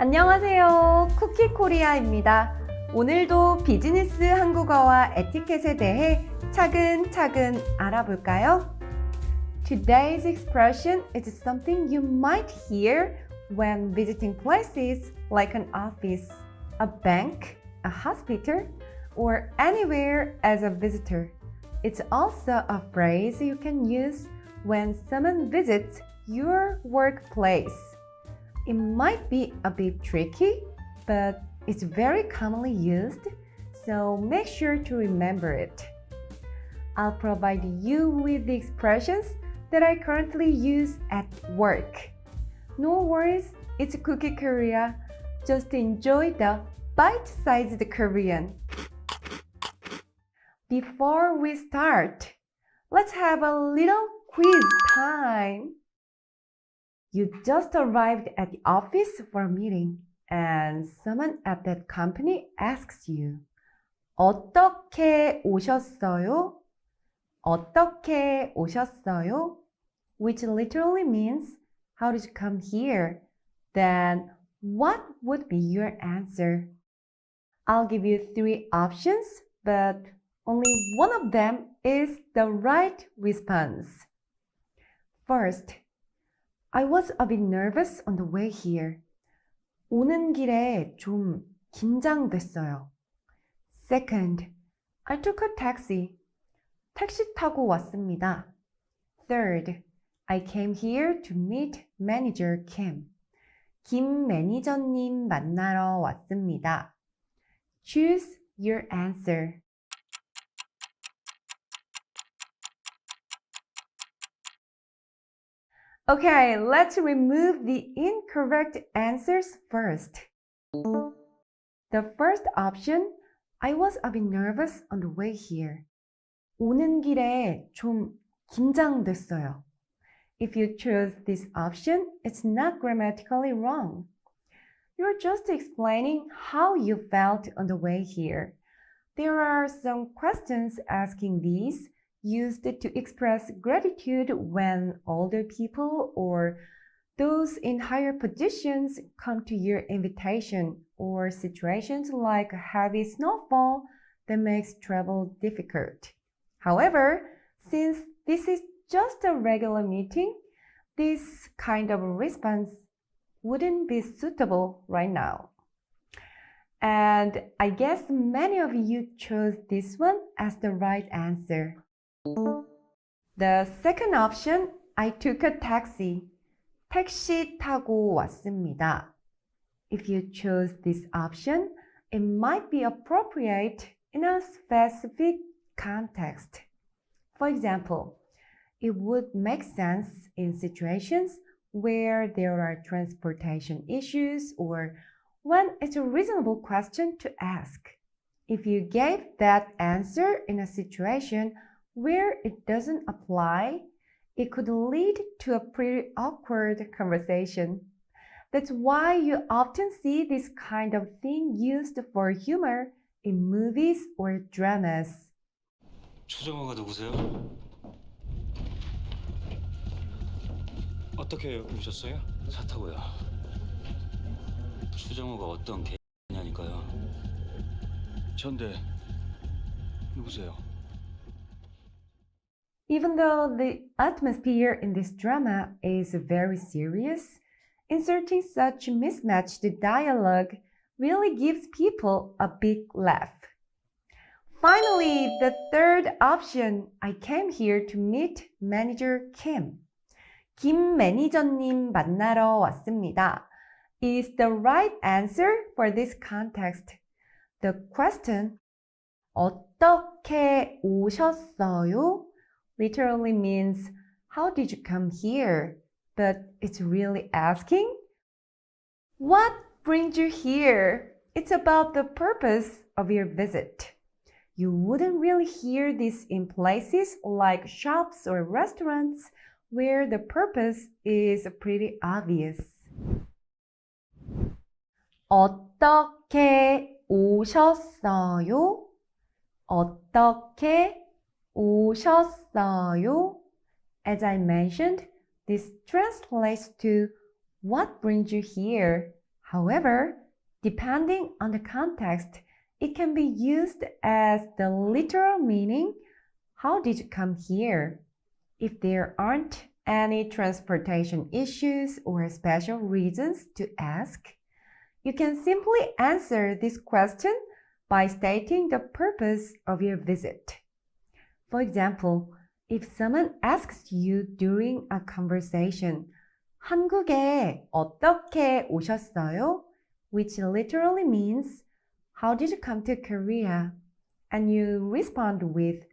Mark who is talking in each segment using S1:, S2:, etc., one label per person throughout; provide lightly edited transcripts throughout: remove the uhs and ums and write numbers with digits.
S1: 안녕하세요. 쿠키 코리아입니다. 오늘도 비즈니스 한국어와 에티켓에 대해 차근차근 알아볼까요? Today's expression is something you might hear when visiting places like an office, a bank, a hospital, or anywhere as a visitor. It's also a phrase you can use when someone visits your workplace. It might be a bit tricky, but it's very commonly used, so make sure to remember it. I'll provide you with the expressions that I currently use at work. No worries, it's Cookie Korea. Just enjoy the bite-sized Korean. Before we start, let's have a little quiz time. You just arrived at the office for a meeting and someone at that company asks you, 어떻게 오셨어요? 어떻게 오셨어요? Which literally means, how did you come here? Then what would be your answer? I'll give you 3 options, but only one of them is the right response. First, I was a bit nervous on the way here. 오는 길에 좀 긴장됐어요. Second, I took a taxi. 택시 타고 왔습니다. Third, I came here to meet manager Kim. 김 매니저님 만나러 왔습니다. Choose your answer. Okay, let's remove the incorrect answers first. The first option, I was a bit nervous on the way here. 오는 길에 좀 긴장됐어요. If you choose this option, it's not grammatically wrong. You're just explaining how you felt on the way here. There are some questions asking these used to express gratitude when older people or those in higher positions come to your invitation, or situations like heavy snowfall that makes travel difficult. However, since this is just a regular meeting, this kind of response wouldn't be suitable right now. And I guess many of you chose this one as the right answer. The second option, I took a taxi. 택시 타고 왔습니다. If you chose this option, it might be appropriate in a specific context. For example, it would make sense in situations where there are transportation issues or when it's a reasonable question to ask. If you gave that answer in a situation where it doesn't apply, it could lead to a pretty awkward conversation. That's why you often see this kind of thing used for humor in movies or dramas.
S2: 초정호가 누구세요? 어떻게 오셨어요? 차 타고요. 추정호가 어떤 개냐니까요. 전데 누구세요?
S1: Even though the atmosphere in this drama is very serious, inserting such mismatched dialogue really gives people a big laugh. Finally, the third option, I came here to meet manager Kim. 김 매니저님 만나러 왔습니다, is the right answer for this context. The question, 어떻게 오셨어요? literally means, how did you come here? But it's really asking, what brings you here? It's about the purpose of your visit. You wouldn't really hear this in places like shops or restaurants where the purpose is pretty obvious. 어떻게 오셨어요? 어떻게 오셨어요? As I mentioned, this translates to what brings you here? However, depending on the context, it can be used as the literal meaning, how did you come here? If there aren't any transportation issues or special reasons to ask, you can simply answer this question by stating the purpose of your visit. For example, if someone asks you during a conversation, 한국에 어떻게 오셨어요? Which literally means, how did you come to Korea? And you respond with,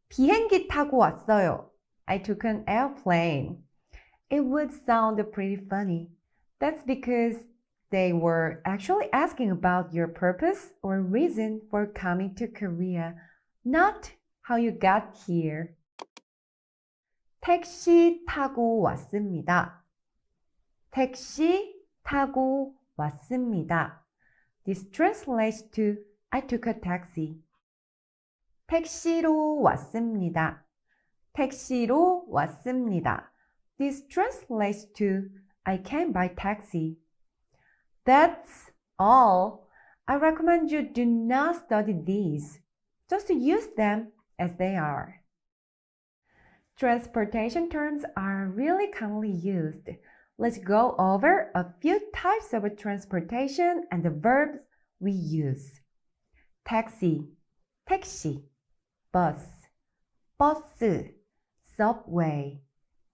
S1: 비행기 타고 왔어요. I took an airplane. It would sound pretty funny. That's because they were actually asking about your purpose or reason for coming to Korea, not how you got here. 택시 타고 왔습니다. 택시 타고 왔습니다. This translates to I took a taxi. 택시로 왔습니다. 택시로 왔습니다. This translates to I came by taxi. That's all. I recommend you do not study these. Just use them as they are. Transportation terms are really commonly used. Let's go over a few types of transportation and the verbs we use. Taxi, 택시, bus, 버스, subway,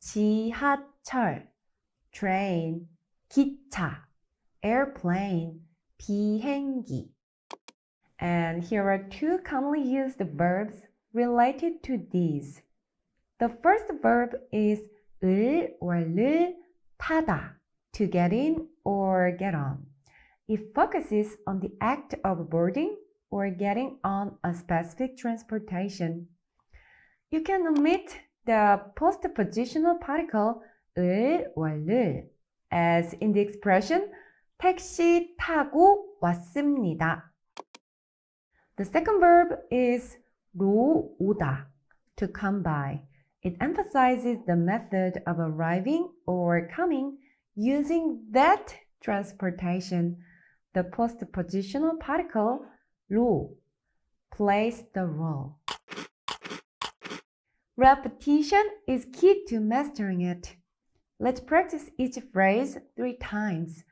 S1: 지하철, train, 기차, airplane, bi-haeng-gi. And here are two commonly used verbs related to these. The first verb is 을 or 를 타다, to get in or get on. It focuses on the act of boarding or getting on a specific transportation. You can omit the postpositional particle 을 or 를, as in the expression 택시 타고 왔습니다. The second verb is 로 오다, to come by. It emphasizes the method of arriving or coming using that transportation. The postpositional particle 로 plays the role. Repetition is key to mastering it. Let's practice each phrase 3 times.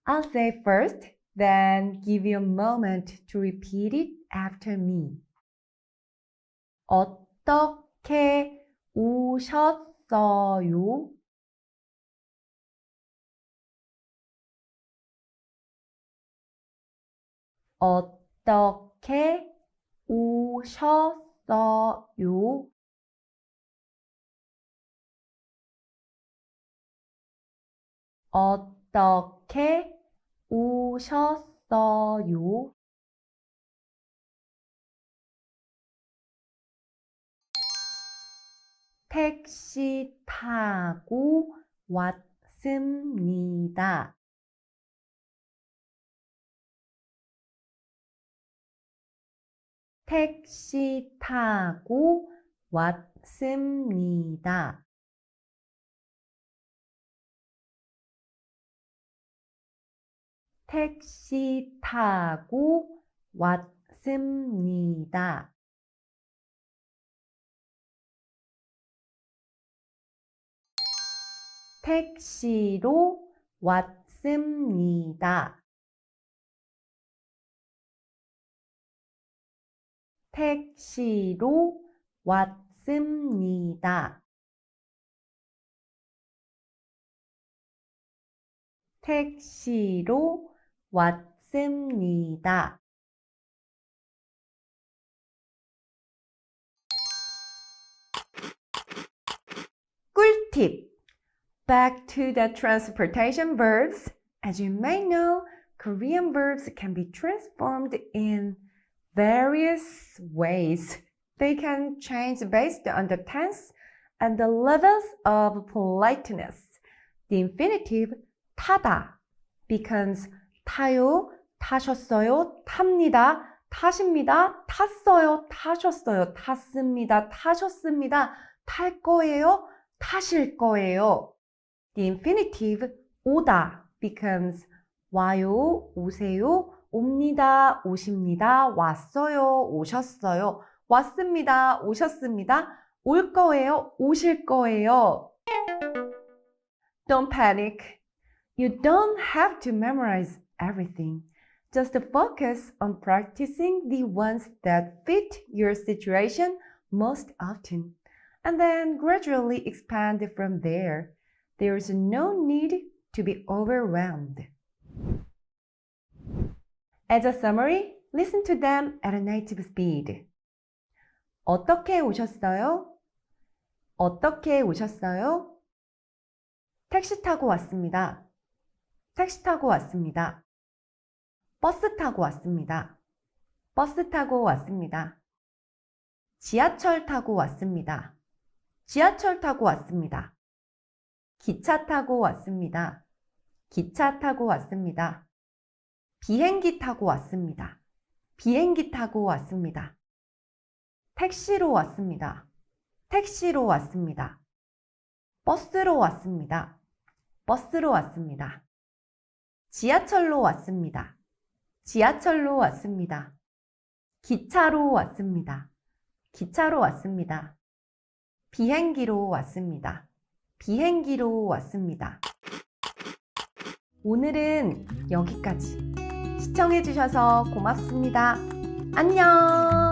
S1: I'll say first, then give you a moment to repeat it after me. 어떻게 오셨어요? 어떻게 오셨어요? 어떻게 오셨어요? 택시 타고 왔습니다. 택시 타고 왔습니다. 택시 타고 왔습니다. 택시로 왔습니다. 택시로 왔습니다. 택시로 왔습니다. 꿀팁! Back to the transportation verbs. As you may know, Korean verbs can be transformed in various ways. They can change based on the tense and the levels of politeness. The infinitive 타다 becomes 타요, 타셨어요, 탑니다, 타십니다, 탔어요, 타셨어요, 탔습니다, 타셨습니다, 탈 거예요, 타실 거예요. The infinitive 오다 becomes 와요, 오세요, 옵니다, 오십니다, 왔어요, 오셨어요, 왔습니다, 오셨습니다, 올 거예요, 오실 거예요. Don't panic. You don't have to memorize everything. Just focus on practicing the ones that fit your situation most often, and then gradually expand from there. There's no need to be overwhelmed. As a summary, listen to them at a native speed. 어떻게 오셨어요? 어떻게 오셨어요? 택시 타고 왔습니다. 택시 타고 왔습니다. 버스 타고 왔습니다. 버스 타고 왔습니다. 지하철 타고 왔습니다. 지하철 타고 왔습니다. 기차 타고 왔습니다. 기차 타고 왔습니다. 비행기 타고 왔습니다. 비행기 타고 왔습니다. 택시로 왔습니다. 택시로 왔습니다. 버스로 왔습니다. 버스로 왔습니다. 지하철로 왔습니다. 지하철로 왔습니다. 기차로 왔습니다. 기차로 왔습니다. 비행기로 왔습니다. 비행기로 왔습니다. 오늘은 여기까지. 시청해주셔서 고맙습니다. 안녕!